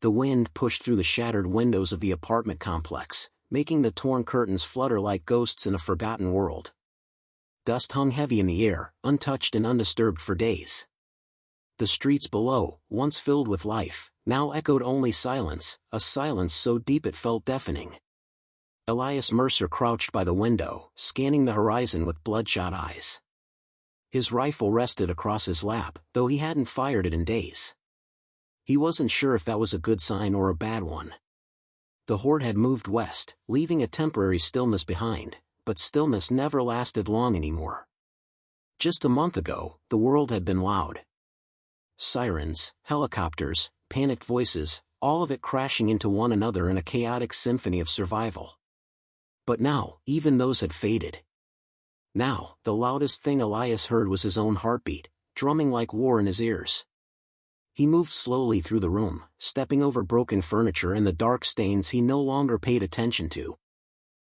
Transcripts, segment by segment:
The wind pushed through the shattered windows of the apartment complex, making the torn curtains flutter like ghosts in a forgotten world. Dust hung heavy in the air, untouched and undisturbed for days. The streets below, once filled with life, now echoed only silence, a silence so deep it felt deafening. Elias Mercer crouched by the window, scanning the horizon with bloodshot eyes. His rifle rested across his lap, though he hadn't fired it in days. He wasn't sure if that was a good sign or a bad one. The horde had moved west, leaving a temporary stillness behind, but stillness never lasted long anymore. Just a month ago, the world had been loud. Sirens, helicopters, panicked voices, all of it crashing into one another in a chaotic symphony of survival. But now, even those had faded. Now, the loudest thing Elias heard was his own heartbeat, drumming like war in his ears. He moved slowly through the room, stepping over broken furniture and the dark stains he no longer paid attention to.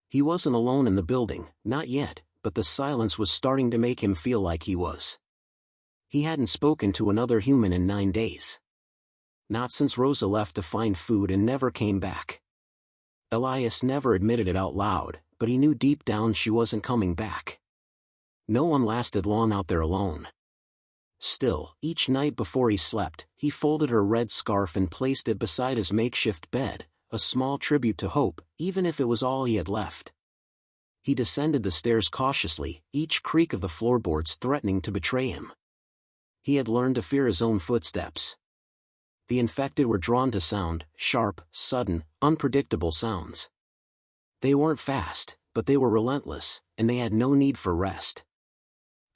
He wasn't alone in the building, not yet, but the silence was starting to make him feel like he was. He hadn't spoken to another human in 9 days. Not since Rosa left to find food and never came back. Elias never admitted it out loud, but he knew deep down she wasn't coming back. No one lasted long out there alone. Still, each night before he slept, he folded her red scarf and placed it beside his makeshift bed, a small tribute to hope, even if it was all he had left. He descended the stairs cautiously, each creak of the floorboards threatening to betray him. He had learned to fear his own footsteps. The infected were drawn to sound, sharp, sudden, unpredictable sounds. They weren't fast, but they were relentless, and they had no need for rest.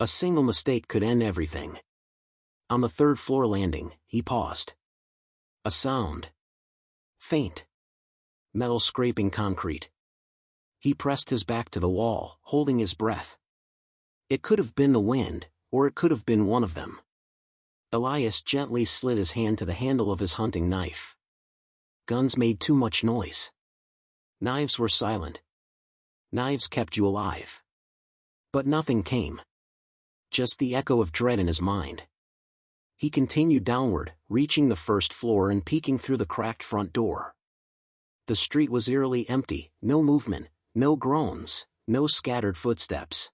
A single mistake could end everything. On the third-floor landing, he paused. A sound. Faint. Metal scraping concrete. He pressed his back to the wall, holding his breath. It could have been the wind, or it could have been one of them. Elias gently slid his hand to the handle of his hunting knife. Guns made too much noise. Knives were silent. Knives kept you alive. But nothing came. Just the echo of dread in his mind. He continued downward, reaching the first floor and peeking through the cracked front door. The street was eerily empty, no movement, no groans, no scattered footsteps.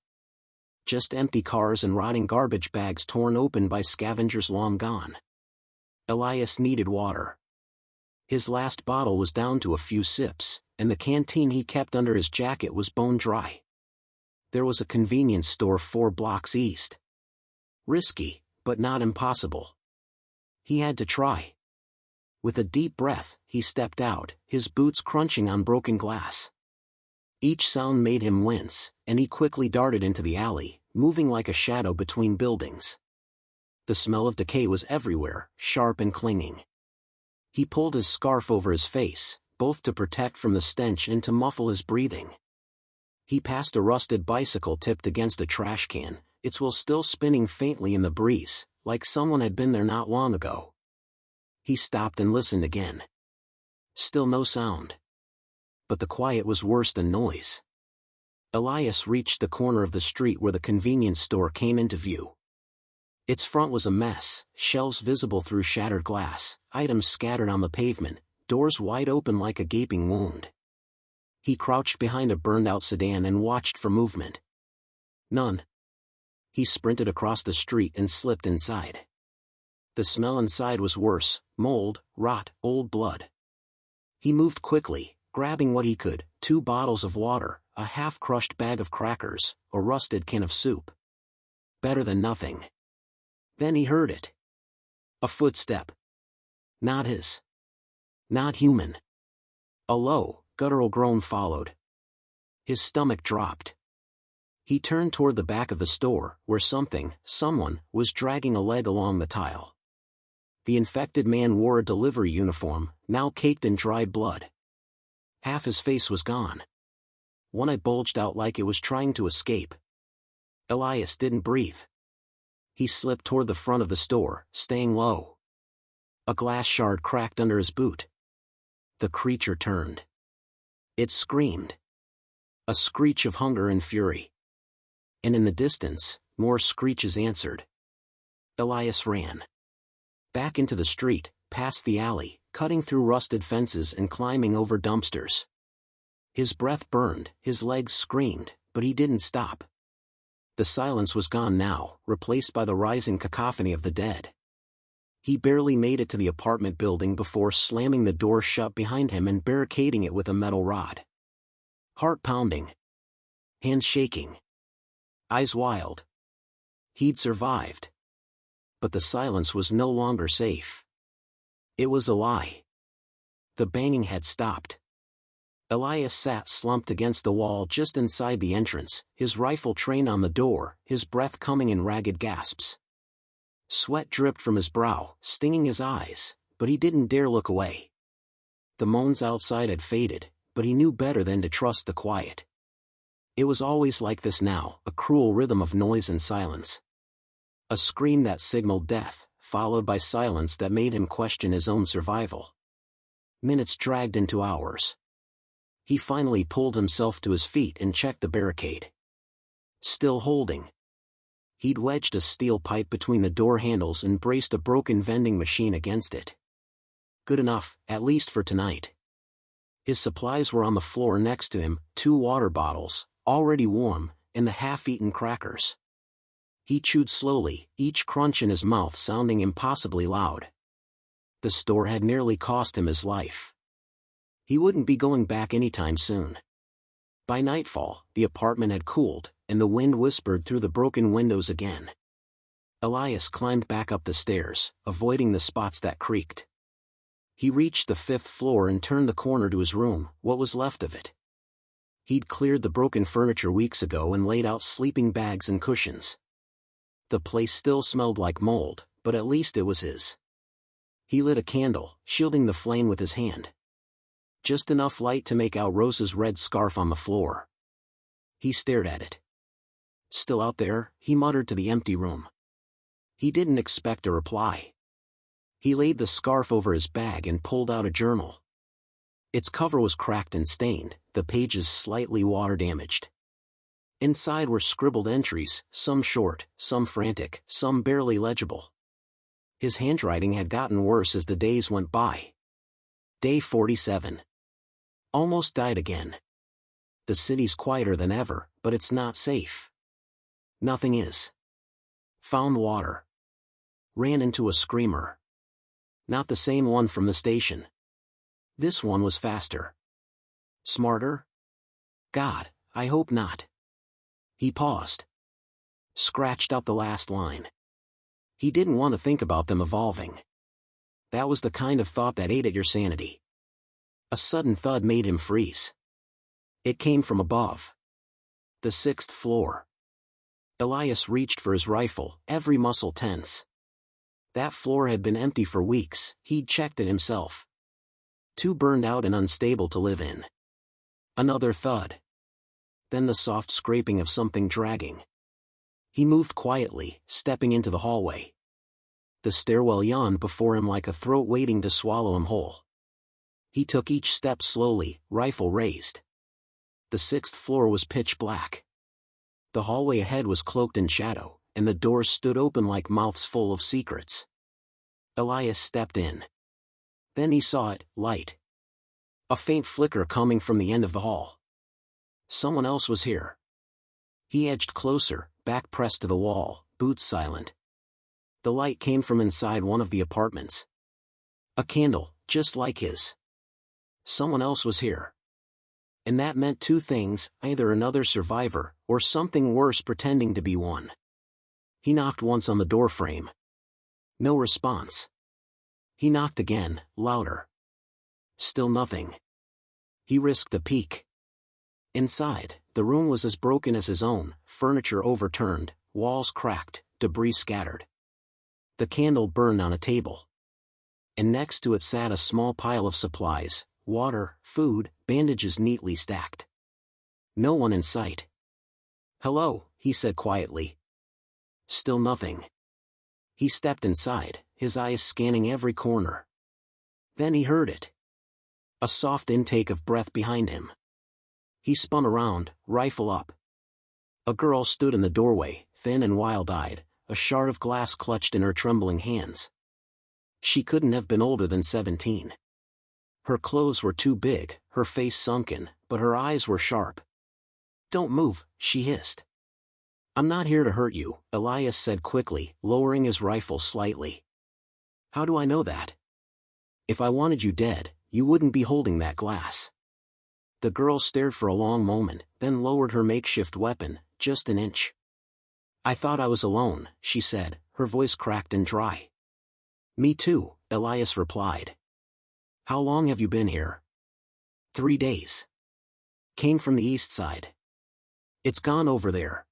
Just empty cars and rotting garbage bags torn open by scavengers long gone. Elias needed water. His last bottle was down to a few sips, and the canteen he kept under his jacket was bone dry. There was a convenience store 4 blocks east. Risky, but not impossible. He had to try. With a deep breath, he stepped out, his boots crunching on broken glass. Each sound made him wince, and he quickly darted into the alley, moving like a shadow between buildings. The smell of decay was everywhere, sharp and clinging. He pulled his scarf over his face, both to protect from the stench and to muffle his breathing. He passed a rusted bicycle tipped against a trash can, its wheel still spinning faintly in the breeze, like someone had been there not long ago. He stopped and listened again. Still no sound. But the quiet was worse than noise. Elias reached the corner of the street where the convenience store came into view. Its front was a mess, shelves visible through shattered glass, items scattered on the pavement, doors wide open like a gaping wound. He crouched behind a burned-out sedan and watched for movement. None. He sprinted across the street and slipped inside. The smell inside was worse, mold, rot, old blood. He moved quickly, grabbing what he could, 2 bottles of water, a half-crushed bag of crackers, a rusted can of soup. Better than nothing. Then he heard it. A footstep. Not his. Not human. A low, guttural groan followed. His stomach dropped. He turned toward the back of the store, where someone, was dragging a leg along the tile. The infected man wore a delivery uniform, now caked in dried blood. Half his face was gone. One eye bulged out like it was trying to escape. Elias didn't breathe. He slipped toward the front of the store, staying low. A glass shard cracked under his boot. The creature turned. It screamed. A screech of hunger and fury. And in the distance, more screeches answered. Elias ran. Back into the street, past the alley, cutting through rusted fences and climbing over dumpsters. His breath burned, his legs screamed, but he didn't stop. The silence was gone now, replaced by the rising cacophony of the dead. He barely made it to the apartment building before slamming the door shut behind him and barricading it with a metal rod. Heart pounding. Hands shaking. Eyes wild. He'd survived. But the silence was no longer safe. It was a lie. The banging had stopped. Elias sat slumped against the wall just inside the entrance, his rifle trained on the door, his breath coming in ragged gasps. Sweat dripped from his brow, stinging his eyes, but he didn't dare look away. The moans outside had faded, but he knew better than to trust the quiet. It was always like this now, a cruel rhythm of noise and silence. A scream that signaled death, followed by silence that made him question his own survival. Minutes dragged into hours. He finally pulled himself to his feet and checked the barricade. Still holding. He'd wedged a steel pipe between the door handles and braced a broken vending machine against it. Good enough, at least for tonight. His supplies were on the floor next to him, 2 water bottles, already warm, and the half-eaten crackers. He chewed slowly, each crunch in his mouth sounding impossibly loud. The store had nearly cost him his life. He wouldn't be going back anytime soon. By nightfall, the apartment had cooled, and the wind whispered through the broken windows again. Elias climbed back up the stairs, avoiding the spots that creaked. He reached the 5th floor and turned the corner to his room, what was left of it. He'd cleared the broken furniture weeks ago and laid out sleeping bags and cushions. The place still smelled like mold, but at least it was his. He lit a candle, shielding the flame with his hand. Just enough light to make out Rosa's red scarf on the floor. He stared at it. Still out there, he muttered to the empty room. He didn't expect a reply. He laid the scarf over his bag and pulled out a journal. Its cover was cracked and stained, the pages slightly water-damaged. Inside were scribbled entries, some short, some frantic, some barely legible. His handwriting had gotten worse as the days went by. Day 47. Almost died again. The city's quieter than ever, but it's not safe. Nothing is. Found water. Ran into a screamer. Not the same one from the station. This one was faster. Smarter? God, I hope not. He paused. Scratched out the last line. He didn't want to think about them evolving. That was the kind of thought that ate at your sanity. A sudden thud made him freeze. It came from above. The 6th floor. Elias reached for his rifle, every muscle tense. That floor had been empty for weeks, he'd checked it himself. Too burned out and unstable to live in. Another thud. Then the soft scraping of something dragging. He moved quietly, stepping into the hallway. The stairwell yawned before him like a throat waiting to swallow him whole. He took each step slowly, rifle raised. The 6th floor was pitch black. The hallway ahead was cloaked in shadow, and the doors stood open like mouths full of secrets. Elias stepped in. Then he saw it, light. A faint flicker coming from the end of the hall. Someone else was here. He edged closer, back pressed to the wall, boots silent. The light came from inside one of the apartments. A candle, just like his. Someone else was here. And that meant 2 things, either another survivor, or something worse pretending to be one. He knocked once on the doorframe. No response. He knocked again, louder. Still nothing. He risked a peek. Inside, the room was as broken as his own, furniture overturned, walls cracked, debris scattered. The candle burned on a table. And next to it sat a small pile of supplies, water, food, bandages neatly stacked. No one in sight. "Hello," he said quietly. Still nothing. He stepped inside, his eyes scanning every corner. Then he heard it. A soft intake of breath behind him. He spun around, rifle up. A girl stood in the doorway, thin and wild-eyed, a shard of glass clutched in her trembling hands. She couldn't have been older than 17. Her clothes were too big, her face sunken, but her eyes were sharp. "Don't move," she hissed. "I'm not here to hurt you," Elias said quickly, lowering his rifle slightly. "How do I know that? If I wanted you dead, you wouldn't be holding that glass." The girl stared for a long moment, then lowered her makeshift weapon, just an inch. "I thought I was alone," she said, her voice cracked and dry. "Me too," Elias replied. "How long have you been here?" 3 days. Came from the east side. It's gone over there.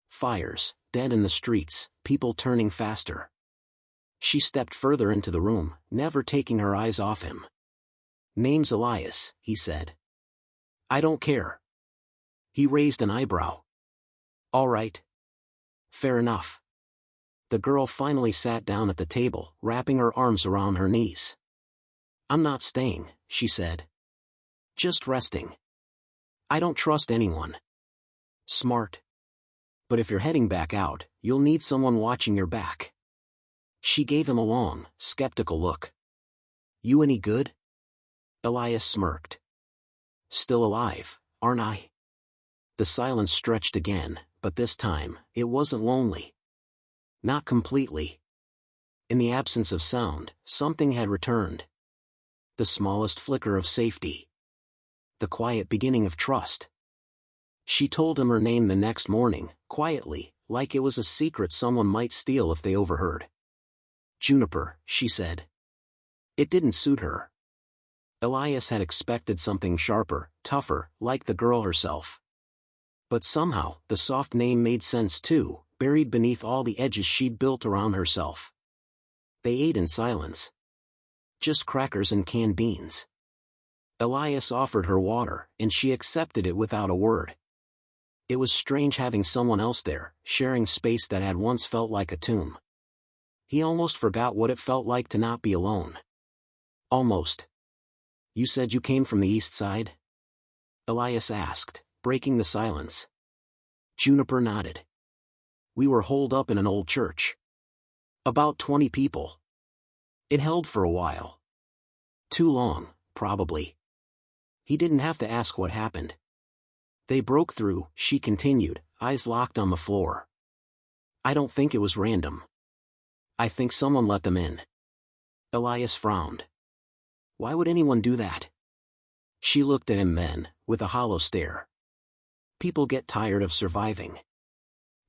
Fires, dead in the streets, people turning faster." She stepped further into the room, never taking her eyes off him. "Name's Elias," he said. "I don't care." He raised an eyebrow. "All right. Fair enough." The girl finally sat down at the table, wrapping her arms around her knees. "I'm not staying," she said. "Just resting. I don't trust anyone." "Smart. But if you're heading back out, you'll need someone watching your back." She gave him a long, skeptical look. "You any good?" Elias smirked. "Still alive, aren't I?" The silence stretched again, but this time, it wasn't lonely. Not completely. In the absence of sound, something had returned. The smallest flicker of safety. The quiet beginning of trust. She told him her name the next morning, quietly, like it was a secret someone might steal if they overheard. "Juniper," she said. It didn't suit her. Elias had expected something sharper, tougher, like the girl herself. But somehow, the soft name made sense too, buried beneath all the edges she'd built around herself. They ate in silence. Just crackers and canned beans. Elias offered her water, and she accepted it without a word. It was strange having someone else there, sharing space that had once felt like a tomb. He almost forgot what it felt like to not be alone. Almost. "You said you came from the east side?" Elias asked, breaking the silence. Juniper nodded. "We were holed up in an old church. About 20 people. It held for a while. Too long, probably." He didn't have to ask what happened. "They broke through," she continued, eyes locked on the floor. "I don't think it was random. I think someone let them in." Elias frowned. Why would anyone do that? She looked at him then, with a hollow stare. People get tired of surviving.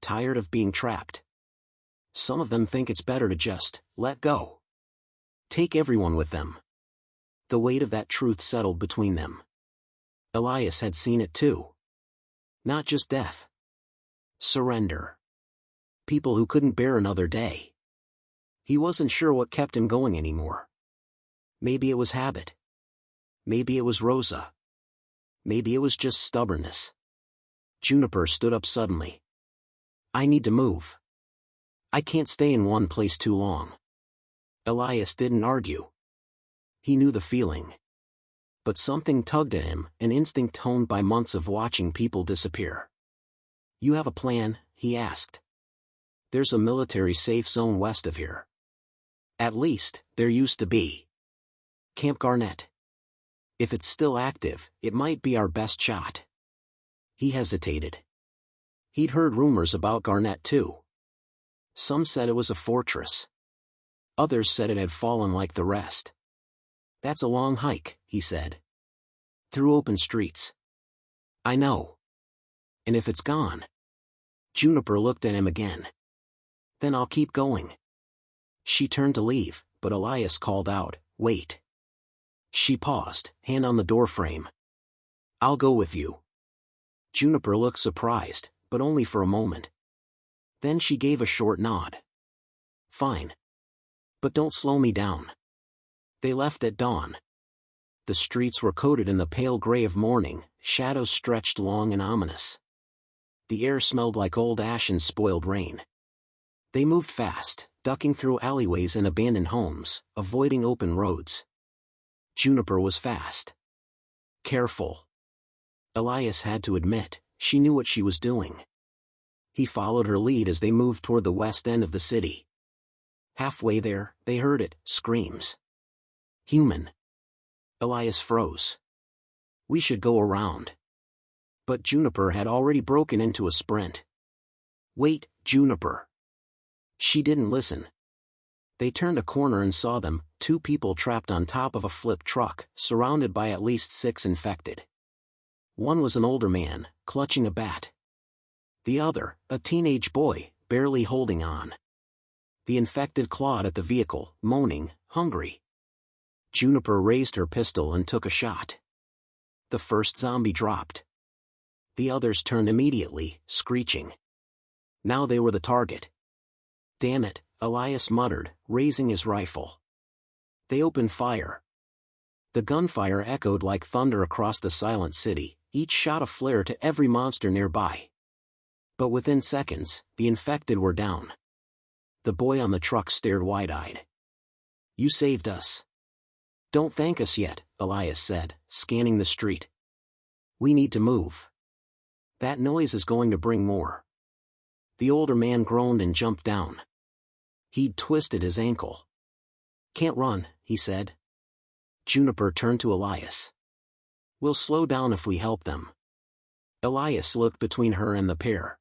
Tired of being trapped. Some of them think it's better to just let go. Take everyone with them. The weight of that truth settled between them. Elias had seen it too. Not just death. Surrender. People who couldn't bear another day. He wasn't sure what kept him going anymore. Maybe it was habit. Maybe it was Rosa. Maybe it was just stubbornness. Juniper stood up suddenly. "I need to move. I can't stay in one place too long." Elias didn't argue. He knew the feeling. But something tugged at him, an instinct honed by months of watching people disappear. "You have a plan?" he asked. "There's a military safe zone west of here. At least, there used to be. Camp Garnett. If it's still active, it might be our best shot." He hesitated. He'd heard rumors about Garnett too. Some said it was a fortress. Others said it had fallen like the rest. "That's a long hike," he said. "Through open streets." "I know. And if it's gone?" Juniper looked at him again. "Then I'll keep going." She turned to leave, but Elias called out, "Wait." She paused, hand on the doorframe. "I'll go with you." Juniper looked surprised, but only for a moment. Then she gave a short nod. "Fine. But don't slow me down." They left at dawn. The streets were coated in the pale gray of morning, shadows stretched long and ominous. The air smelled like old ash and spoiled rain. They moved fast, ducking through alleyways and abandoned homes, avoiding open roads. Juniper was fast. Careful. Elias had to admit, she knew what she was doing. He followed her lead as they moved toward the west end of the city. Halfway there, they heard it, screams. Human. Elias froze. We should go around. But Juniper had already broken into a sprint. Wait, Juniper. She didn't listen. They turned a corner and saw them, two people trapped on top of a flipped truck, surrounded by at least 6 infected. One was an older man, clutching a bat. The other, a teenage boy, barely holding on. The infected clawed at the vehicle, moaning, hungry. Juniper raised her pistol and took a shot. The first zombie dropped. The others turned immediately, screeching. Now they were the target. Damn it, Elias muttered, raising his rifle. They opened fire. The gunfire echoed like thunder across the silent city, each shot a flare to every monster nearby. But within seconds, the infected were down. The boy on the truck stared wide-eyed. You saved us. Don't thank us yet, Elias said, scanning the street. We need to move. That noise is going to bring more. The older man groaned and jumped down. He'd twisted his ankle. Can't run, he said. Juniper turned to Elias. We'll slow down if we help them. Elias looked between her and the pair.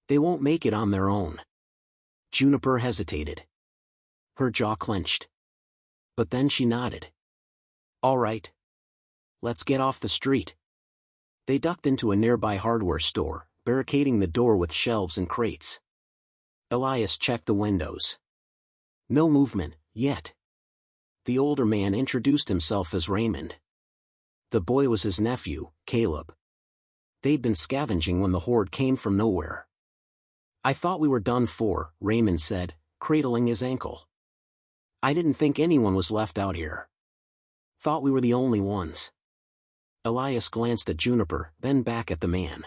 They won't make it on their own. Juniper hesitated. Her jaw clenched. But then she nodded. All right. Let's get off the street. They ducked into a nearby hardware store, barricading the door with shelves and crates. Elias checked the windows. No movement, yet. The older man introduced himself as Raymond. The boy was his nephew, Caleb. They'd been scavenging when the horde came from nowhere. I thought we were done for, Raymond said, cradling his ankle. I didn't think anyone was left out here. Thought we were the only ones. Elias glanced at Juniper, then back at the man.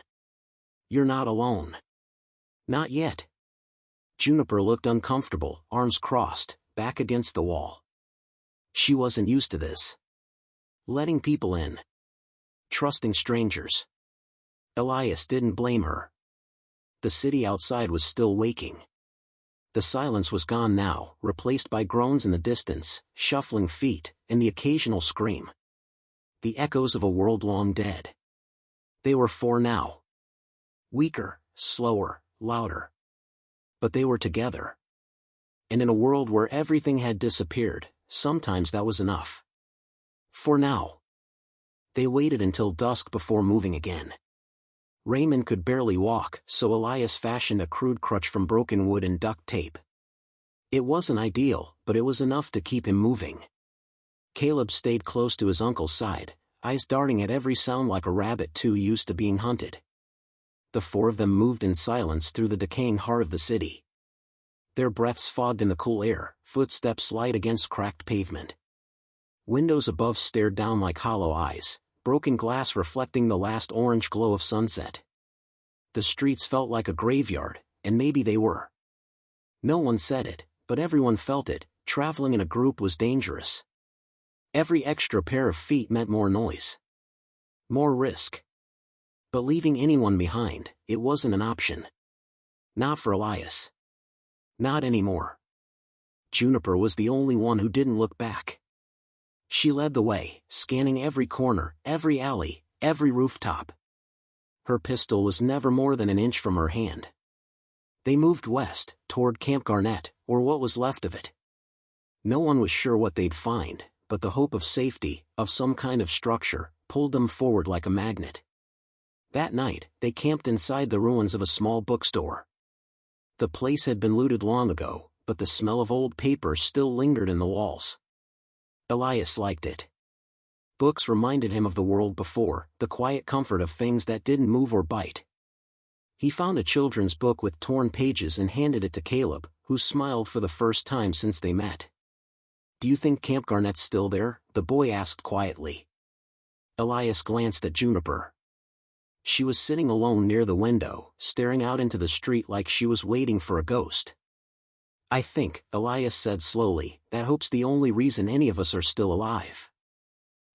You're not alone. Not yet. Juniper looked uncomfortable, arms crossed, back against the wall. She wasn't used to this. Letting people in. Trusting strangers. Elias didn't blame her. The city outside was still waking. The silence was gone now, replaced by groans in the distance, shuffling feet, and the occasional scream. The echoes of a world long dead. They were 4 now. Weaker, slower, louder. But they were together. And in a world where everything had disappeared, sometimes that was enough. For now. They waited until dusk before moving again. Raymond could barely walk, so Elias fashioned a crude crutch from broken wood and duct tape. It wasn't ideal, but it was enough to keep him moving. Caleb stayed close to his uncle's side, eyes darting at every sound like a rabbit too used to being hunted. The 4 of them moved in silence through the decaying heart of the city. Their breaths fogged in the cool air, footsteps light against cracked pavement. Windows above stared down like hollow eyes, broken glass reflecting the last orange glow of sunset. The streets felt like a graveyard, and maybe they were. No one said it, but everyone felt it. Traveling in a group was dangerous. Every extra pair of feet meant more noise. More risk. But leaving anyone behind, it wasn't an option. Not for Elias. Not anymore. Juniper was the only one who didn't look back. She led the way, scanning every corner, every alley, every rooftop. Her pistol was never more than an inch from her hand. They moved west, toward Camp Garnett, or what was left of it. No one was sure what they'd find, but the hope of safety, of some kind of structure, pulled them forward like a magnet. That night, they camped inside the ruins of a small bookstore. The place had been looted long ago, but the smell of old paper still lingered in the walls. Elias liked it. Books reminded him of the world before, the quiet comfort of things that didn't move or bite. He found a children's book with torn pages and handed it to Caleb, who smiled for the first time since they met. Do you think Camp Garnett's still there? The boy asked quietly. Elias glanced at Juniper. She was sitting alone near the window, staring out into the street like she was waiting for a ghost. I think, Elias said slowly, that hope's the only reason any of us are still alive.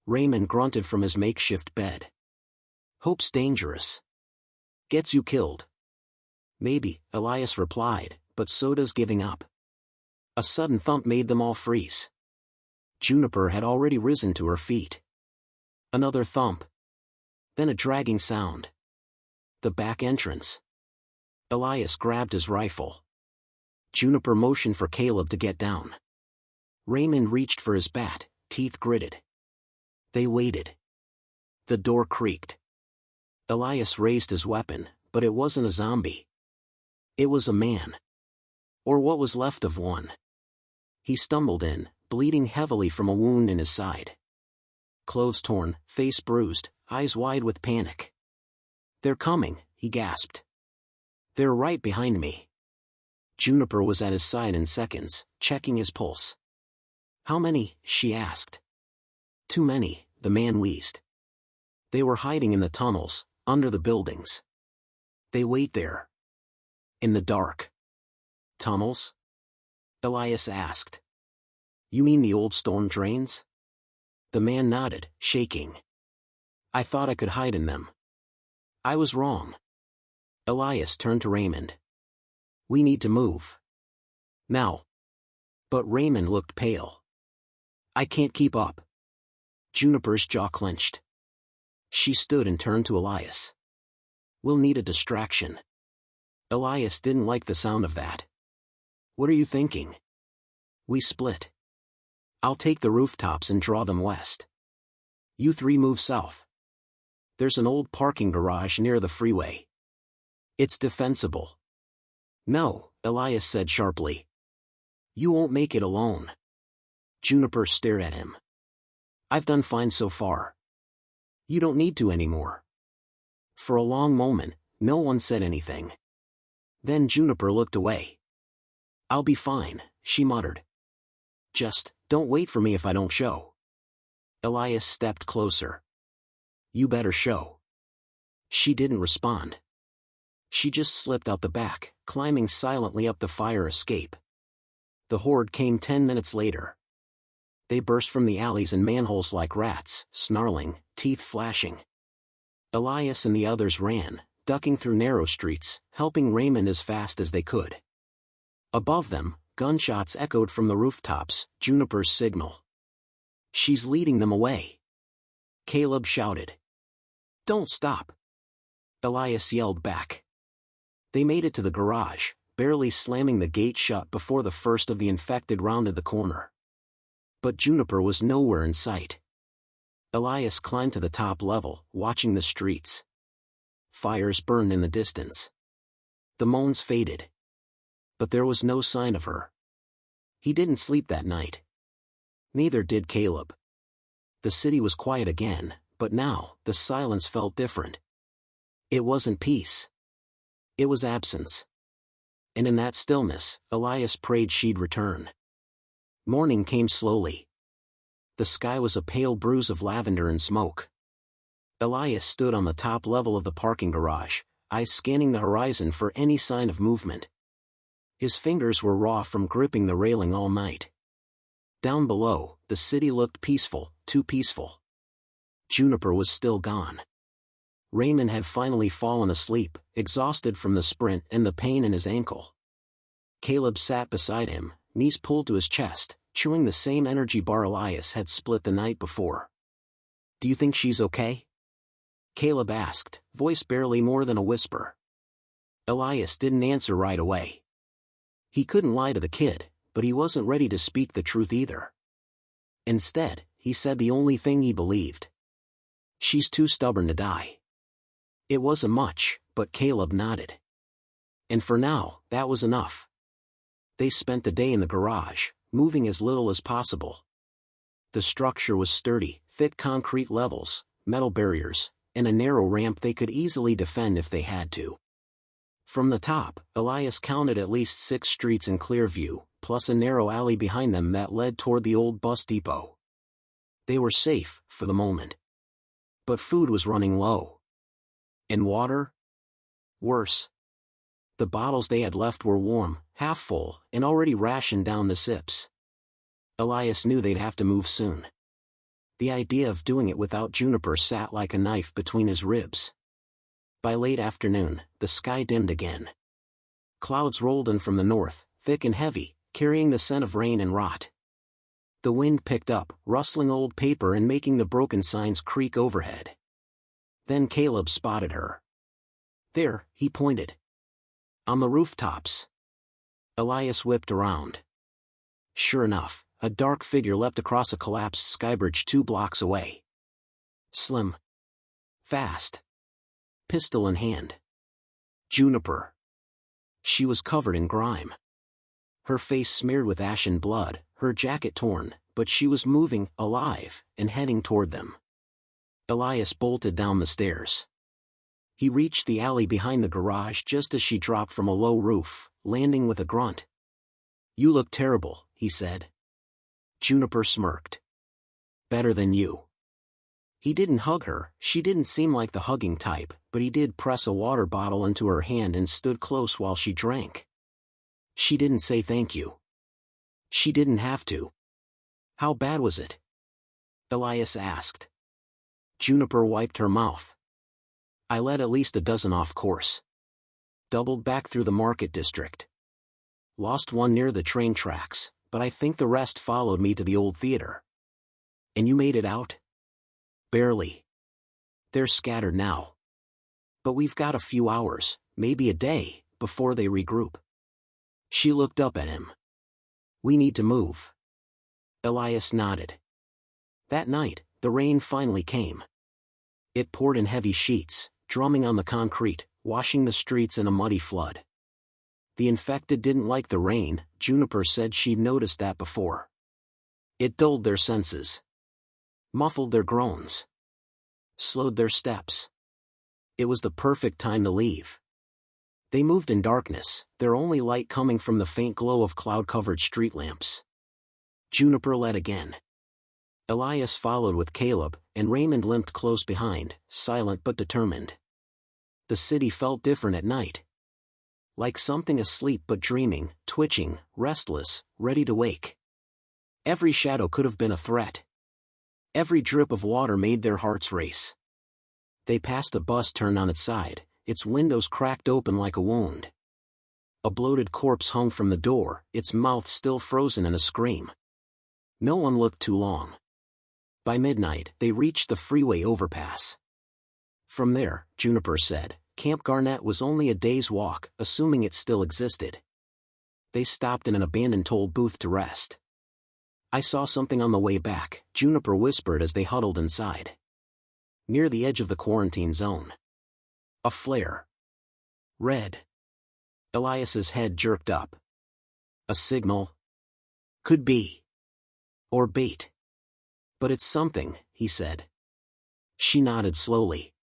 Raymond grunted from his makeshift bed. Hope's dangerous. Gets you killed. Maybe, Elias replied, but so does giving up. A sudden thump made them all freeze. Juniper had already risen to her feet. Another thump. Then a dragging sound. The back entrance. Elias grabbed his rifle. Juniper motioned for Caleb to get down. Raymond reached for his bat, teeth gritted. They waited. The door creaked. Elias raised his weapon, but it wasn't a zombie. It was a man. Or what was left of one. He stumbled in, bleeding heavily from a wound in his side. Clothes torn, face bruised, eyes wide with panic. "They're coming," he gasped. "They're right behind me." Juniper was at his side in seconds, checking his pulse. "How many?" she asked. "Too many," the man wheezed. "They were hiding in the tunnels, under the buildings. They wait there. In the dark." "Tunnels?" Elias asked. "You mean the old storm drains?" The man nodded, shaking. "I thought I could hide in them. I was wrong." Elias turned to Raymond. "We need to move. Now." But Raymond looked pale. "I can't keep up." Juniper's jaw clenched. She stood and turned to Elias. "We'll need a distraction." Elias didn't like the sound of that. "What are you thinking?" "We split. I'll take the rooftops and draw them west. You three move south. There's an old parking garage near the freeway. It's defensible." "No," Elias said sharply. "You won't make it alone." Juniper stared at him. "I've done fine so far. You don't need to anymore." For a long moment, no one said anything. Then Juniper looked away. "I'll be fine," she muttered. "Just, don't wait for me if I don't show." Elias stepped closer. "You better show." She didn't respond. She just slipped out the back, climbing silently up the fire escape. The horde came 10 minutes later. They burst from the alleys and manholes like rats, snarling, teeth flashing. Elias and the others ran, ducking through narrow streets, helping Raymond as fast as they could. Above them, gunshots echoed from the rooftops, Juniper's signal. "She's leading them away." Caleb shouted. "Don't stop." Elias yelled back. They made it to the garage, barely slamming the gate shut before the first of the infected rounded the corner. But Juniper was nowhere in sight. Elias climbed to the top level, watching the streets. Fires burned in the distance. The moans faded. But there was no sign of her. He didn't sleep that night. Neither did Caleb. The city was quiet again, but now, the silence felt different. It wasn't peace. It was absence. And in that stillness, Elias prayed she'd return. Morning came slowly. The sky was a pale bruise of lavender and smoke. Elias stood on the top level of the parking garage, eyes scanning the horizon for any sign of movement. His fingers were raw from gripping the railing all night. Down below, the city looked peaceful, too peaceful. Juniper was still gone. Raymond had finally fallen asleep, exhausted from the sprint and the pain in his ankle. Caleb sat beside him, knees pulled to his chest, chewing the same energy bar Elias had split the night before. "Do you think she's okay?" Caleb asked, voice barely more than a whisper. Elias didn't answer right away. He couldn't lie to the kid, but he wasn't ready to speak the truth either. Instead, he said the only thing he believed. "She's too stubborn to die." It wasn't much, but Caleb nodded. And for now, that was enough. They spent the day in the garage, moving as little as possible. The structure was sturdy, thick concrete levels, metal barriers, and a narrow ramp they could easily defend if they had to. From the top, Elias counted at least 6 streets in clear view, plus a narrow alley behind them that led toward the old bus depot. They were safe, for the moment. But food was running low. And water? Worse. The bottles they had left were warm, half full, and already rationed down to sips. Elias knew they'd have to move soon. The idea of doing it without Juniper sat like a knife between his ribs. By late afternoon, the sky dimmed again. Clouds rolled in from the north, thick and heavy, carrying the scent of rain and rot. The wind picked up, rustling old paper and making the broken signs creak overhead. Then Caleb spotted her. There, he pointed. On the rooftops. Elias whipped around. Sure enough, a dark figure leapt across a collapsed skybridge 2 blocks away. Slim. Fast. Pistol in hand. Juniper. She was covered in grime. Her face smeared with ashen blood, her jacket torn, but she was moving, alive, and heading toward them. Elias bolted down the stairs. He reached the alley behind the garage just as she dropped from a low roof, landing with a grunt. You look terrible, he said. Juniper smirked. Better than you. He didn't hug her, she didn't seem like the hugging type, but he did press a water bottle into her hand and stood close while she drank. She didn't say thank you. She didn't have to. How bad was it? Elias asked. Juniper wiped her mouth. I let at least a dozen off course. Doubled back through the market district. Lost one near the train tracks, but I think the rest followed me to the old theater. And you made it out? Barely. They're scattered now. But we've got a few hours, maybe a day, before they regroup. She looked up at him. We need to move. Elias nodded. That night, the rain finally came. It poured in heavy sheets, drumming on the concrete, washing the streets in a muddy flood. The infected didn't like the rain, Juniper said she'd noticed that before. It dulled their senses. Muffled their groans. Slowed their steps. It was the perfect time to leave. They moved in darkness, their only light coming from the faint glow of cloud-covered street lamps. Juniper led again. Elias followed with Caleb, and Raymond limped close behind, silent but determined. The city felt different at night. Like something asleep but dreaming, twitching, restless, ready to wake. Every shadow could have been a threat. Every drip of water made their hearts race. They passed a bus turned on its side, its windows cracked open like a wound. A bloated corpse hung from the door, its mouth still frozen in a scream. No one looked too long. By midnight, they reached the freeway overpass. From there, Juniper said, Camp Garnett was only a day's walk, assuming it still existed. They stopped in an abandoned toll booth to rest. I saw something on the way back, Juniper whispered as they huddled inside. Near the edge of the quarantine zone. A flare. Red. Elias's head jerked up. A signal? Could be. Or bait. But it's something, he said. She nodded slowly.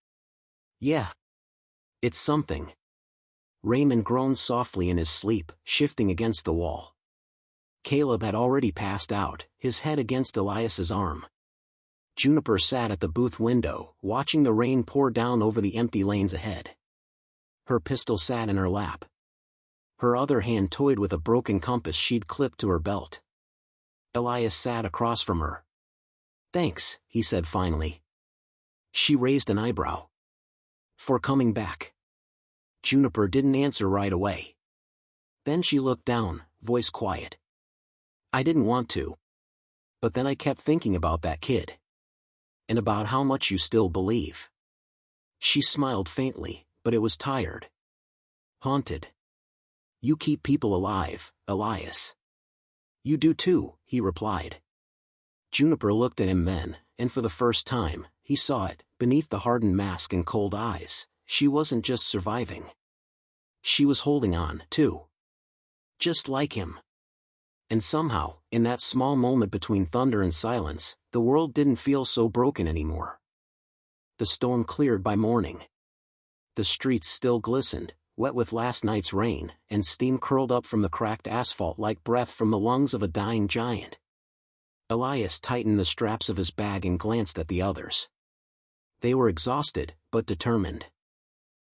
Yeah. It's something. Raymond groaned softly in his sleep, shifting against the wall. Caleb had already passed out, his head against Elias's arm. Juniper sat at the booth window, watching the rain pour down over the empty lanes ahead. Her pistol sat in her lap. Her other hand toyed with a broken compass she'd clipped to her belt. Elias sat across from her. Thanks, he said finally. She raised an eyebrow. For coming back. Juniper didn't answer right away. Then she looked down, voice quiet. I didn't want to. But then I kept thinking about that kid. And about how much you still believe. She smiled faintly, but it was tired. Haunted. You keep people alive, Elias. You do too, he replied. Juniper looked at him then, and for the first time, he saw it, beneath the hardened mask and cold eyes. She wasn't just surviving. She was holding on, too. Just like him. And somehow, in that small moment between thunder and silence, the world didn't feel so broken anymore. The storm cleared by morning. The streets still glistened, wet with last night's rain, and steam curled up from the cracked asphalt like breath from the lungs of a dying giant. Elias tightened the straps of his bag and glanced at the others. They were exhausted, but determined.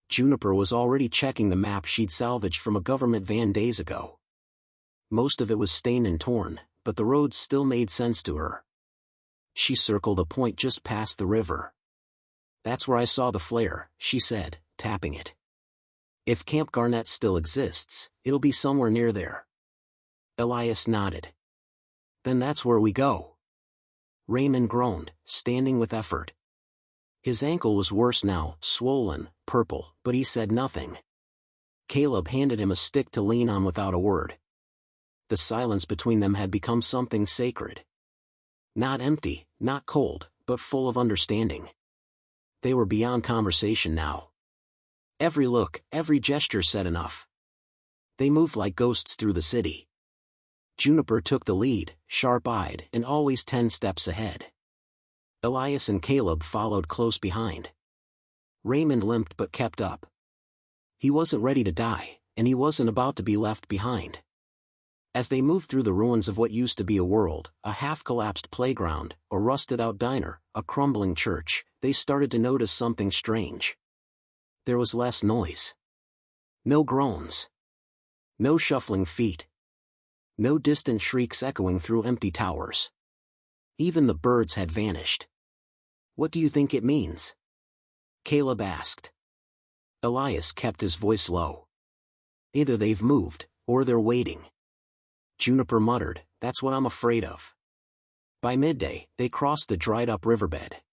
Juniper was already checking the map she'd salvaged from a government van days ago. Most of it was stained and torn, but the roads still made sense to her. She circled a point just past the river. That's where I saw the flare, she said, tapping it. If Camp Garnett still exists, it'll be somewhere near there. Elias nodded. Then that's where we go. Raymond groaned, standing with effort. His ankle was worse now, swollen, purple, but he said nothing. Caleb handed him a stick to lean on without a word. The silence between them had become something sacred. Not empty, not cold, but full of understanding. They were beyond conversation now. Every look, every gesture said enough. They moved like ghosts through the city. Juniper took the lead, sharp-eyed and always 10 steps ahead. Elias and Caleb followed close behind. Raymond limped but kept up. He wasn't ready to die, and he wasn't about to be left behind. As they moved through the ruins of what used to be a world, a half-collapsed playground, a rusted-out diner, a crumbling church, they started to notice something strange. There was less noise. No groans. No shuffling feet. No distant shrieks echoing through empty towers. Even the birds had vanished. "What do you think it means?" Caleb asked. Elias kept his voice low. "Either they've moved, or they're waiting." Juniper muttered, "That's what I'm afraid of." By midday, they crossed the dried-up riverbed.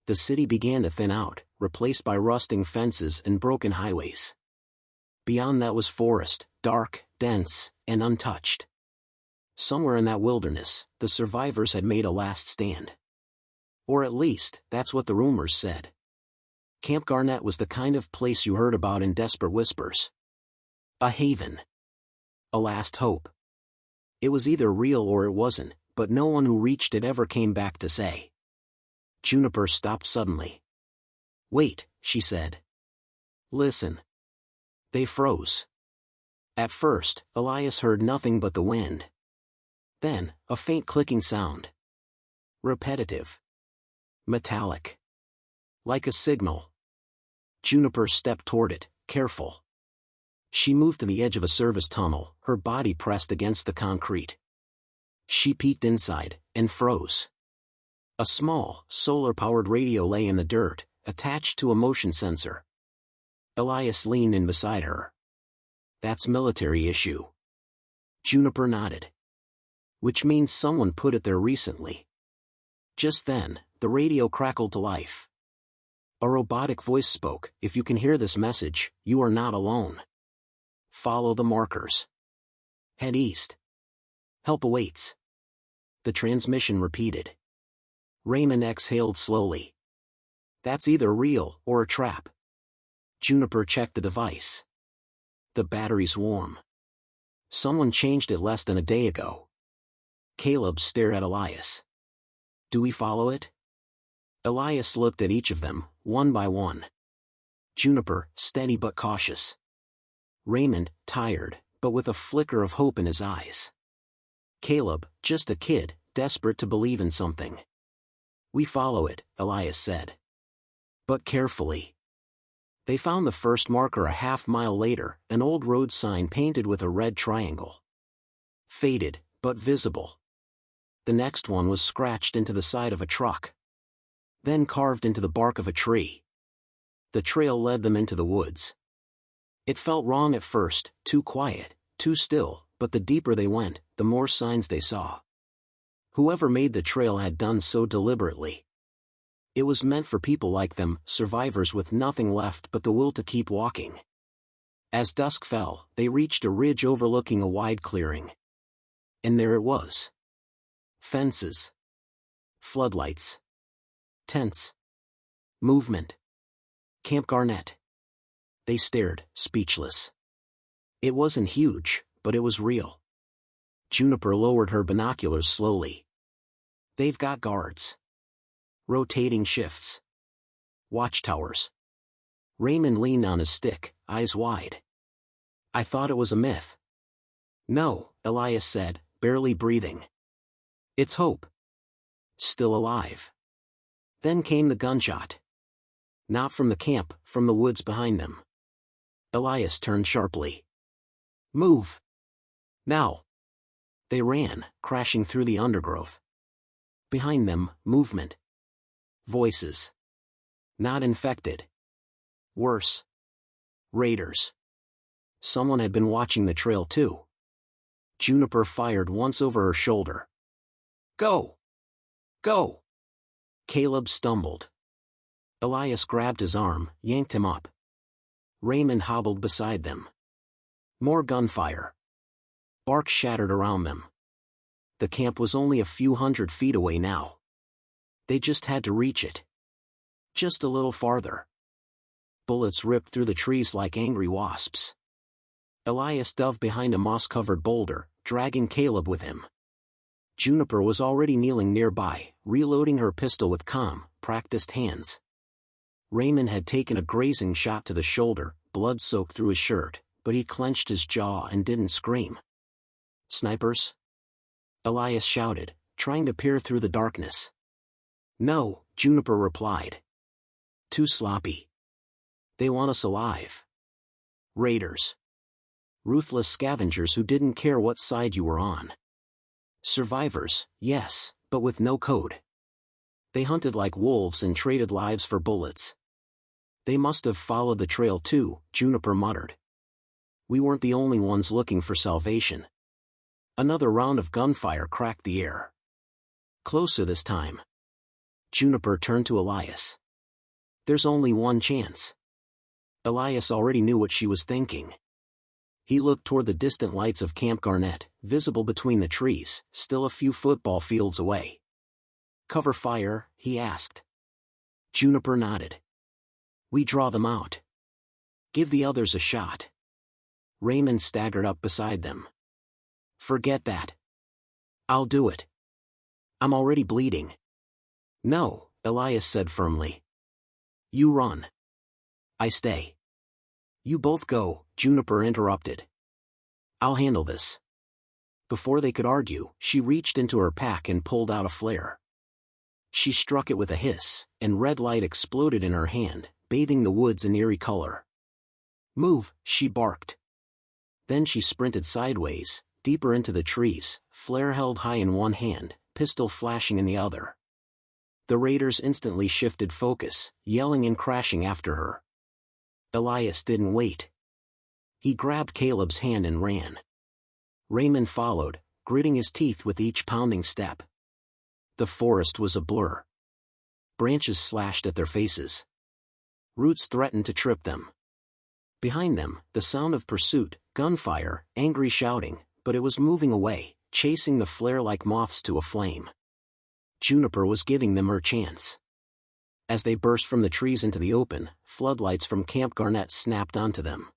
The city began to thin out, replaced by rusting fences and broken highways. Beyond that was forest, dark, dense, and untouched. Somewhere in that wilderness, the survivors had made a last stand. Or at least, that's what the rumors said. Camp Garnett was the kind of place you heard about in desperate whispers. A haven. A last hope. It was either real or it wasn't, but no one who reached it ever came back to say. Juniper stopped suddenly. "Wait," she said. "Listen." They froze. At first, Elias heard nothing but the wind. Then, a faint clicking sound. Repetitive. Metallic. Like a signal. Juniper stepped toward it, careful. She moved to the edge of a service tunnel, her body pressed against the concrete. She peeked inside, and froze. A small, solar-powered radio lay in the dirt, attached to a motion sensor. Elias leaned in beside her. "That's military issue." Juniper nodded. "Which means someone put it there recently." Just then, the radio crackled to life. A robotic voice spoke, "If you can hear this message, you are not alone. Follow the markers. Head east. Help awaits." The transmission repeated. Raymond exhaled slowly. "That's either real or a trap." Juniper checked the device. "The battery's warm. Someone changed it less than a day ago." Caleb stared at Elias. "Do we follow it?" Elias looked at each of them, one by one. Juniper, steady but cautious. Raymond, tired, but with a flicker of hope in his eyes. Caleb, just a kid, desperate to believe in something. "We follow it," Elias said. "But carefully." They found the first marker a half-mile later, an old road sign painted with a red triangle. Faded, but visible. The next one was scratched into the side of a truck. Then carved into the bark of a tree. The trail led them into the woods. It felt wrong at first, too quiet, too still, but the deeper they went, the more signs they saw. Whoever made the trail had done so deliberately. It was meant for people like them, survivors with nothing left but the will to keep walking. As dusk fell, they reached a ridge overlooking a wide clearing. And there it was. Fences. Floodlights. Tents. Movement. Camp Garnett. They stared, speechless. It wasn't huge, but it was real. Juniper lowered her binoculars slowly. "They've got guards. Rotating shifts. Watchtowers." Raymond leaned on his stick, eyes wide. "I thought it was a myth." "No," Elias said, barely breathing. "It's hope. Still alive." Then came the gunshot. Not from the camp, from the woods behind them. Elias turned sharply. "Move. Now." They ran, crashing through the undergrowth. Behind them, movement. Voices. Not infected. Worse. Raiders. Someone had been watching the trail too. Juniper fired once over her shoulder. Go! Go! Caleb stumbled. Elias grabbed his arm, yanked him up. Raymond hobbled beside them. More gunfire. Bark shattered around them. The camp was only a few 100 feet away now. They just had to reach it. Just a little farther. Bullets ripped through the trees like angry wasps. Elias dove behind a moss-covered boulder, dragging Caleb with him. Juniper was already kneeling nearby, reloading her pistol with calm, practiced hands. Raymond had taken a grazing shot to the shoulder, blood soaked through his shirt, but he clenched his jaw and didn't scream. Snipers? Elias shouted, trying to peer through the darkness. No, Juniper replied. Too sloppy. They want us alive. Raiders. Ruthless scavengers who didn't care what side you were on. Survivors, yes, but with no code. They hunted like wolves and traded lives for bullets. They must have followed the trail too, Juniper muttered. We weren't the only ones looking for salvation. Another round of gunfire cracked the air. Closer this time. Juniper turned to Elias. There's only one chance. Elias already knew what she was thinking. He looked toward the distant lights of Camp Garnett, visible between the trees, still a few football fields away. Cover fire, he asked. Juniper nodded. We draw them out. Give the others a shot. Raymond staggered up beside them. Forget that. I'll do it. I'm already bleeding. No, Elias said firmly. You run. I stay. You both go, Juniper interrupted. I'll handle this. Before they could argue, she reached into her pack and pulled out a flare. She struck it with a hiss, and red light exploded in her hand, bathing the woods in eerie color. Move, she barked. Then she sprinted sideways, deeper into the trees, flare held high in one hand, pistol flashing in the other. The raiders instantly shifted focus, yelling and crashing after her. Elias didn't wait. He grabbed Caleb's hand and ran. Raymond followed, gritting his teeth with each pounding step. The forest was a blur. Branches slashed at their faces. Roots threatened to trip them. Behind them, the sound of pursuit, gunfire, angry shouting, but it was moving away, chasing the flare like moths to a flame. Juniper was giving them her chance. As they burst from the trees into the open, floodlights from Camp Garnett snapped onto them.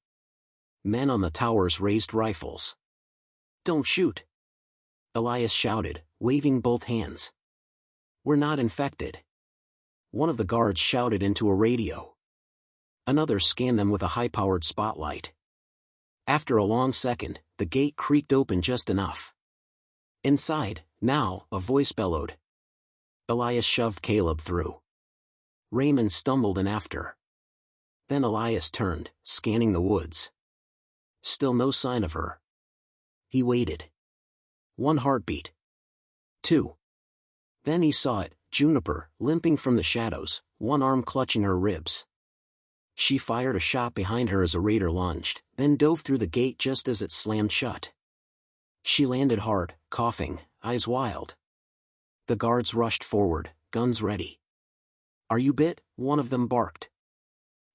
Men on the towers raised rifles. Don't shoot! Elias shouted, waving both hands. We're not infected. One of the guards shouted into a radio. Another scanned them with a high-powered spotlight. After a long second, the gate creaked open just enough. Inside, now, a voice bellowed. Elias shoved Caleb through. Raymond stumbled in after. Then Elias turned, scanning the woods. Still no sign of her. He waited. 1 heartbeat. 2. Then he saw it, Juniper, limping from the shadows, one arm clutching her ribs. She fired a shot behind her as a raider lunged, then dove through the gate just as it slammed shut. She landed hard, coughing, eyes wild. The guards rushed forward, guns ready. Are you bit? One of them barked.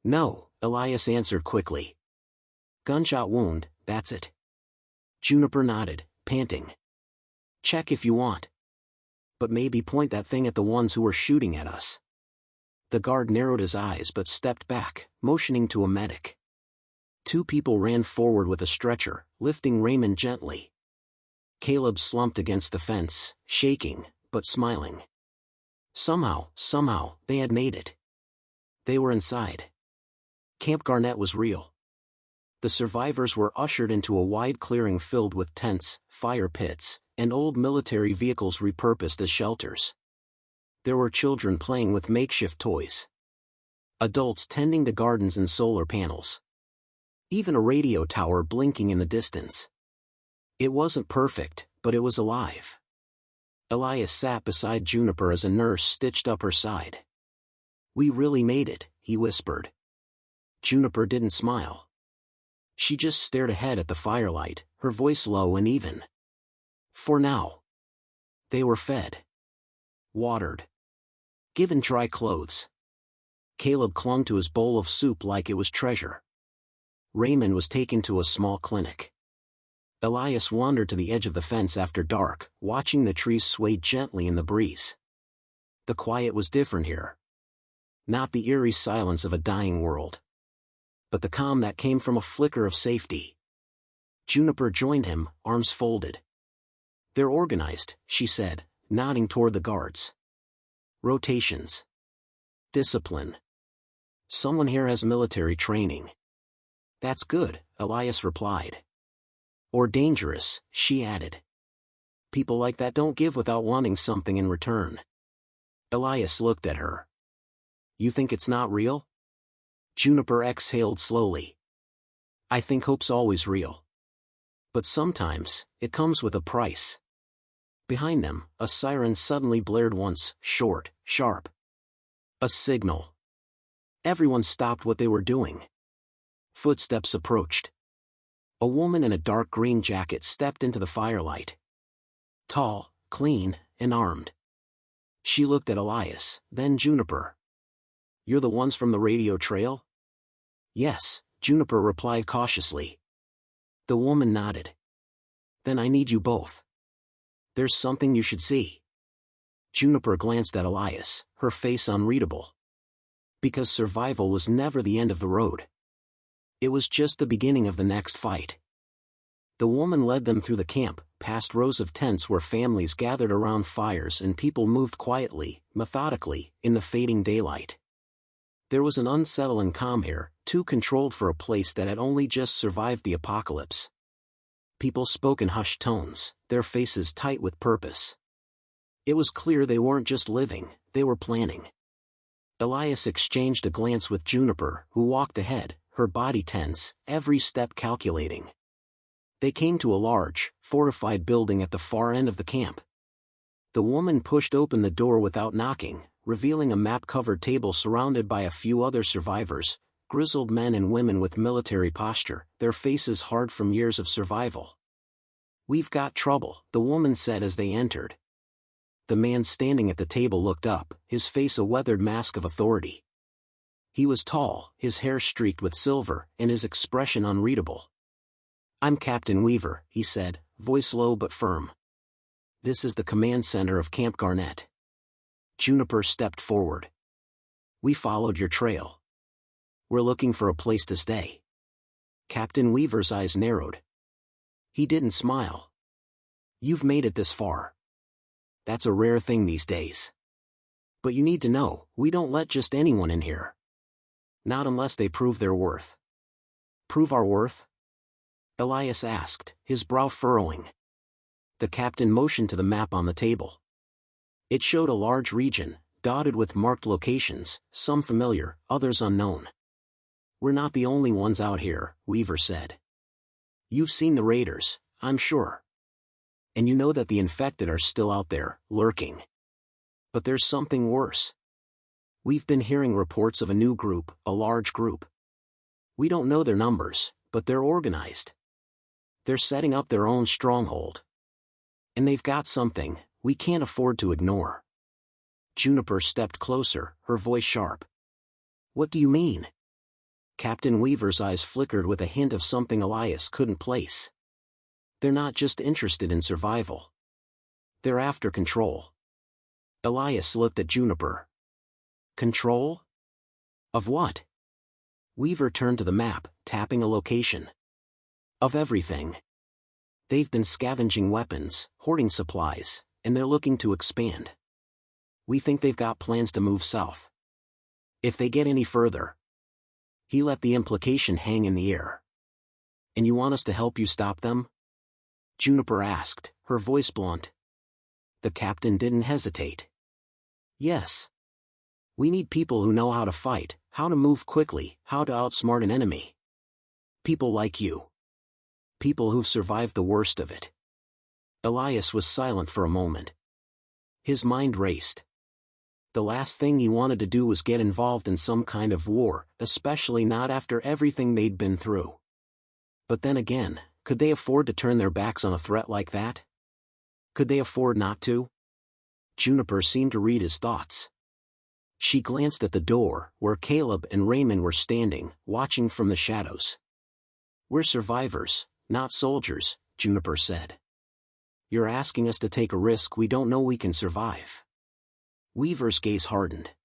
No, Elias answered quickly. Gunshot wound, that's it. Juniper nodded, panting. Check if you want. But maybe point that thing at the ones who were shooting at us. The guard narrowed his eyes but stepped back, motioning to a medic. 2 people ran forward with a stretcher, lifting Raymond gently. Caleb slumped against the fence, shaking, but smiling. Somehow, they had made it. They were inside. Camp Garnett was real. The survivors were ushered into a wide clearing filled with tents, fire pits, and old military vehicles repurposed as shelters. There were children playing with makeshift toys. Adults tending to gardens and solar panels. Even a radio tower blinking in the distance. It wasn't perfect, but it was alive. Elias sat beside Juniper as a nurse stitched up her side. We really made it, he whispered. Juniper didn't smile. She just stared ahead at the firelight, her voice low and even. For now. They were fed, watered, given dry clothes. Caleb clung to his bowl of soup like it was treasure. Raymond was taken to a small clinic. Elias wandered to the edge of the fence after dark, watching the trees sway gently in the breeze. The quiet was different here. Not the eerie silence of a dying world, but the calm that came from a flicker of safety. Juniper joined him, arms folded. "They're organized," she said, nodding toward the guards. "Rotations. Discipline. Someone here has military training." "That's good," Elias replied. "Or dangerous," she added. "People like that don't give without wanting something in return." Elias looked at her. "You think it's not real?" Juniper exhaled slowly. "I think hope's always real. But sometimes, it comes with a price." Behind them, a siren suddenly blared once, short, sharp. A signal. Everyone stopped what they were doing. Footsteps approached. A woman in a dark green jacket stepped into the firelight. Tall, clean, and armed. She looked at Elias, then Juniper. "You're the ones from the radio trail?" "Yes," Juniper replied cautiously. The woman nodded. "Then I need you both. There's something you should see." Juniper glanced at Elias, her face unreadable. Because survival was never the end of the road. It was just the beginning of the next fight. The woman led them through the camp, past rows of tents where families gathered around fires and people moved quietly, methodically, in the fading daylight. There was an unsettling calm here, too controlled for a place that had only just survived the apocalypse. People spoke in hushed tones, their faces tight with purpose. It was clear they weren't just living, they were planning. Elias exchanged a glance with Juniper, who walked ahead, her body tense, every step calculating. They came to a large, fortified building at the far end of the camp. The woman pushed open the door without knocking, revealing a map-covered table surrounded by a few other survivors, grizzled men and women with military posture, their faces hard from years of survival. "We've got trouble," the woman said as they entered. The man standing at the table looked up, his face a weathered mask of authority. He was tall, his hair streaked with silver, and his expression unreadable. "I'm Captain Weaver," he said, voice low but firm. "This is the command center of Camp Garnett." Juniper stepped forward. "We followed your trail. We're looking for a place to stay." Captain Weaver's eyes narrowed. He didn't smile. "You've made it this far. That's a rare thing these days. But you need to know, we don't let just anyone in here. Not unless they prove their worth." "Prove our worth?" Elias asked, his brow furrowing. The captain motioned to the map on the table. It showed a large region, dotted with marked locations, some familiar, others unknown. "We're not the only ones out here," Weaver said. "You've seen the raiders, I'm sure. And you know that the infected are still out there, lurking. But there's something worse. We've been hearing reports of a new group, a large group. We don't know their numbers, but they're organized. They're setting up their own stronghold. And they've got something we can't afford to ignore." Juniper stepped closer, her voice sharp. "What do you mean?" Captain Weaver's eyes flickered with a hint of something Elias couldn't place. "They're not just interested in survival. They're after control." Elias looked at Juniper. "Control? Of what?" Weaver turned to the map, tapping a location. "Of everything. They've been scavenging weapons, hoarding supplies, and they're looking to expand. We think they've got plans to move south. If they get any further." He let the implication hang in the air. "And you want us to help you stop them?" Juniper asked, her voice blunt. The captain didn't hesitate. "Yes. We need people who know how to fight, how to move quickly, how to outsmart an enemy. People like you. People who've survived the worst of it." Elias was silent for a moment. His mind raced. The last thing he wanted to do was get involved in some kind of war, especially not after everything they'd been through. But then again, could they afford to turn their backs on a threat like that? Could they afford not to? Juniper seemed to read his thoughts. She glanced at the door, where Caleb and Raymond were standing, watching from the shadows. "We're survivors, not soldiers," Juniper said. "You're asking us to take a risk we don't know we can survive." Weaver's gaze hardened.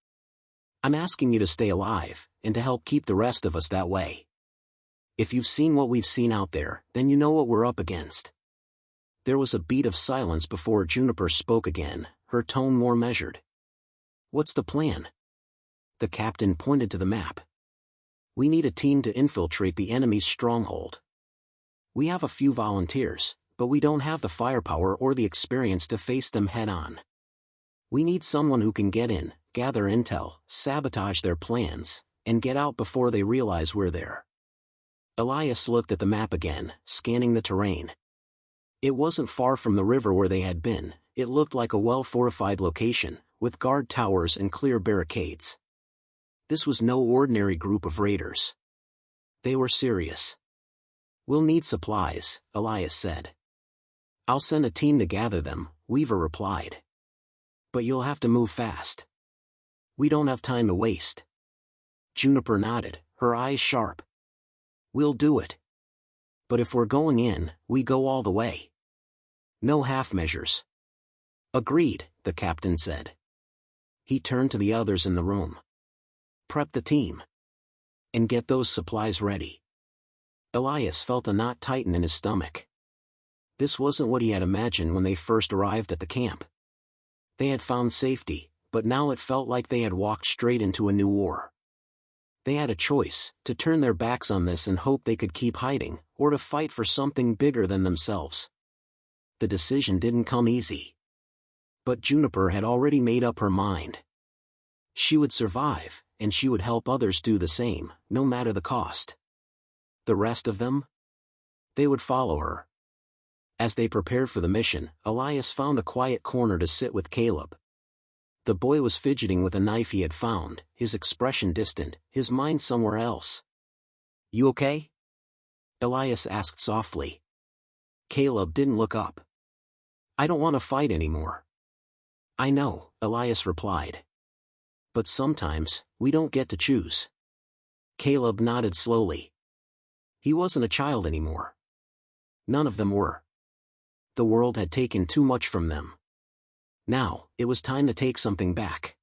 "I'm asking you to stay alive, and to help keep the rest of us that way. If you've seen what we've seen out there, then you know what we're up against." There was a beat of silence before Juniper spoke again, her tone more measured. "What's the plan?" The captain pointed to the map. "We need a team to infiltrate the enemy's stronghold. We have a few volunteers, but we don't have the firepower or the experience to face them head-on. We need someone who can get in, gather intel, sabotage their plans, and get out before they realize we're there." Elias looked at the map again, scanning the terrain. It wasn't far from the river where they had been. It looked like a well-fortified location, with guard towers and clear barricades. This was no ordinary group of raiders. They were serious. "We'll need supplies," Elias said. "I'll send a team to gather them," Weaver replied. "But you'll have to move fast. We don't have time to waste." Juniper nodded, her eyes sharp. "We'll do it. But if we're going in, we go all the way. No half measures." "Agreed," the captain said. He turned to the others in the room. "Prep the team. And get those supplies ready." Elias felt a knot tighten in his stomach. This wasn't what he had imagined when they first arrived at the camp. They had found safety, but now it felt like they had walked straight into a new war. They had a choice, to turn their backs on this and hope they could keep hiding, or to fight for something bigger than themselves. The decision didn't come easy. But Juniper had already made up her mind. She would survive, and she would help others do the same, no matter the cost. The rest of them? They would follow her. As they prepared for the mission, Elias found a quiet corner to sit with Caleb. The boy was fidgeting with a knife he had found, his expression distant, his mind somewhere else. "You okay?" Elias asked softly. Caleb didn't look up. "I don't want to fight anymore." "I know," Elias replied. "But sometimes, we don't get to choose." Caleb nodded slowly. He wasn't a child anymore. None of them were. The world had taken too much from them. Now, it was time to take something back.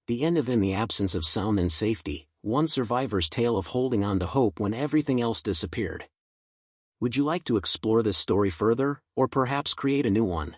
The end of In the Absence of Sound and Safety, one survivor's tale of holding on to hope when everything else disappeared. Would you like to explore this story further, or perhaps create a new one?